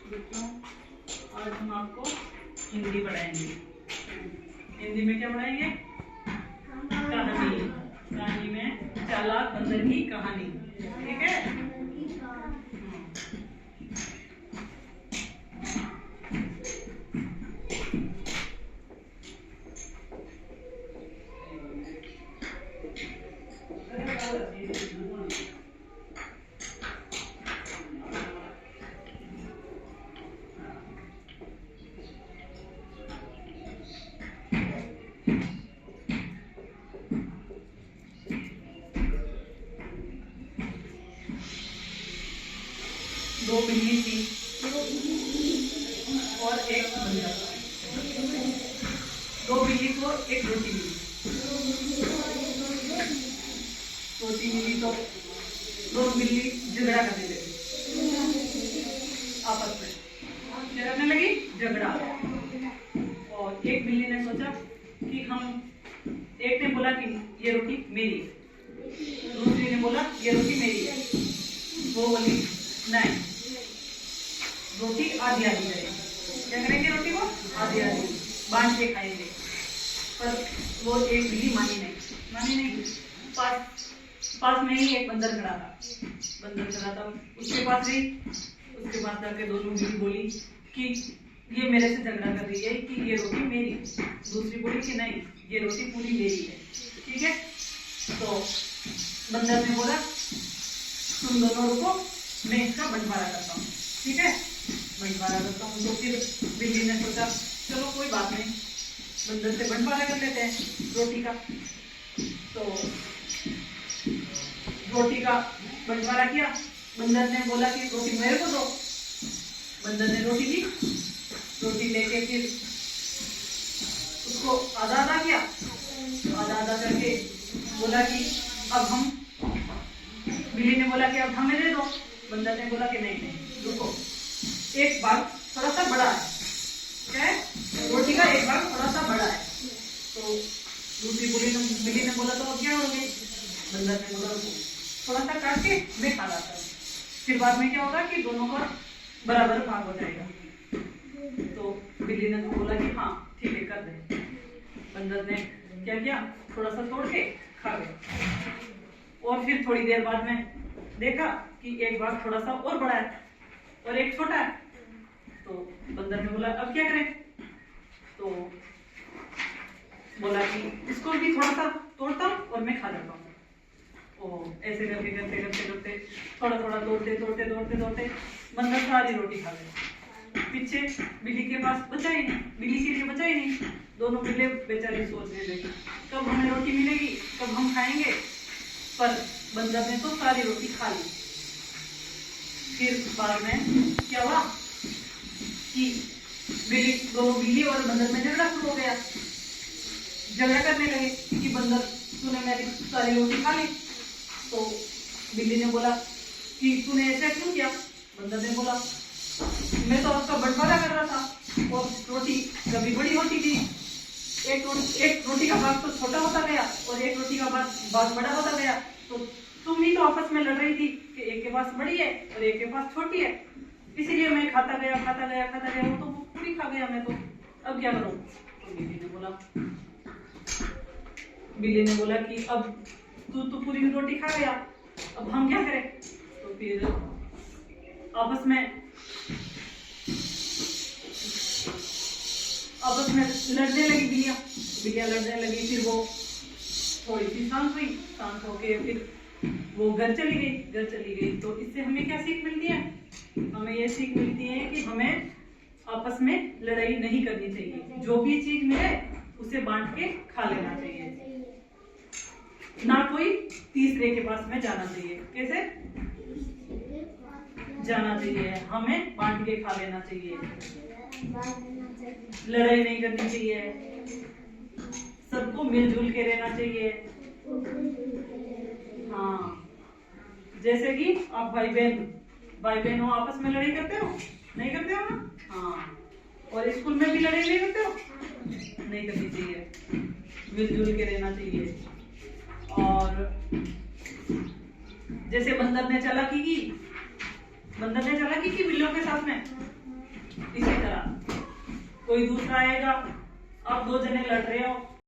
बच्चों आज हम आपको हिंदी पढ़ाएंगे। हिंदी में क्या पढ़ाएंगे? कहानी। कहानी में चालाक बंदर की कहानी। ठीक है? दो बिल्ली थी और एक बंदर। दो बिल्ली को एक रोटी मिली। रोटी मिली तो दो बिल्ली झगड़ा करने लगी आपस में। क्या करने लगी? झगड़ा। और एक बिल्ली ने सोचा कि एक ने बोला कि ये रोटी मेरी है, दूसरी ने बोला ये रोटी मेरी है। वो बोली नहीं, रोटी आधी आधी करेंगे। क्या करेंगे? रोटी को आधी आधी बांट के खाएंगे। पर वो एक बिल्ली मानी नहीं। पास में ही एक बंदर खड़ा था। उसके पास जाके दोनों बिल्ली बोली कि ये मेरे से झगड़ा कर रही है कि ये रोटी मेरी है। दूसरी बोली कि नहीं, ये रोटी पूरी मेरी है। ठीक है? तो बंदर ने बोला तुम दोनों रुको, मैं इसका बंटवारा करता हूँ। ठीक है? बंटवारा करता हूँ। तो फिर बिल्ली ने सोचा चलो कोई बात नहीं, बंदर से बंटवारा कर लेते हैं रोटी का। तो रोटी का बंटवारा किया। बंदर ने बोला कि रोटी मेरे को दो। बंदर ने रोटी दी। रोटी लेके फिर उसको आधा आधा किया। आधा आधा करके बोला कि अब हम, बिल्ली ने बोला कि अब हमें दे दो। बंदर ने बोला कि नहीं रुको, एक भाग थोड़ा सा बड़ा है। क्या है? रोटी का एक भाग थोड़ा सा बड़ा है। तो दूसरी बिल्ली ने बोला तो अब क्या करोगे? बंदर ने बोला थोड़ा सा काट के मैं खा लाता हूँ, फिर बाद में क्या होगा कि दोनों का बराबर भाग हो जाएगा। तो बिल्ली ने तो बोला कि हाँ ठीक है कर दे। बंदर ने क्या किया? थोड़ा सा तोड़ के खा गया। और फिर थोड़ी देर बाद में देखा कि एक भाग थोड़ा सा और बड़ा है और एक छोटा है। तो बंदर ने बोला अब क्या करें? तो बोला कि इसको भी थोड़ा सा तोड़ता हूँ और मैं खा जाता हूँ। ऐसे करते थोड़ा तोड़ते बंदर सारी रोटी खा गया। पीछे बिल्ली के पास बचा ही नहीं, बिल्ली के लिए बचा ही नहीं। दोनों बिल्ली बेचारी सोचने लगी कब हमें रोटी मिलेगी, कब हम खाएंगे। पर बंदर ने तो सारी रोटी खा ली। फिर बाद में क्या हुआ कि दोनों बिल्ली और बंदर में झगड़ा शुरू हो गया। झगड़ा करने लगे कि बंदर तूने मेरी सारी रोटी खा ली। तो बिल्ली ने बोला कि तूने ऐसा क्यों किया? बंदर ने बोला मैं तो आपका बंटवारा कर रहा था और रोटी कभी बड़ी होती थी। एक रोटी का भाग तो छोटा होता गया और एक रोटी का भाग बड़ा होता गया। तो तुम ही तो आपस में लड़ रही थी कि एक के पास बड़ी है और एक के पास छोटी है, इसीलिए मैं खाता गया वो तो पूरी खा गया मैं तो। अब क्या करूं? तो बिल्ली ने बोला कि अब तू तो पूरी रोटी खा गया, अब हम क्या करें? तो फिर आपस में लड़ने लगी बिल्लियां लड़ने लगी। फिर वो थोड़ी सी शांत होके फिर वो घर चली गई। तो इससे हमें क्या सीख मिलती है? हमें ये सीख मिलती है कि हमें आपस में लड़ाई नहीं करनी चाहिए। जो भी चीज मिले उसे बांट के खा लेना चाहिए, ना कोई तीसरे के पास में जाना चाहिए। कैसे जाना चाहिए? हमें बांट के खा लेना चाहिए, लड़ाई नहीं करनी चाहिए, सबको मिलजुल के रहना चाहिए। हाँ, जैसे कि आप भाई बहन हो, आपस में लड़ाई करते हो? नहीं करते हो ना? हाँ। और स्कूल में भी लड़ाई नहीं करते हो? नहीं करनी चाहिए, मिलजुल के रहना चाहिए। और जैसे बंदर ने चालाकी की बिल्लियों के साथ में, कोई दूसरा आएगा, अब दो जने लड़ रहे हो,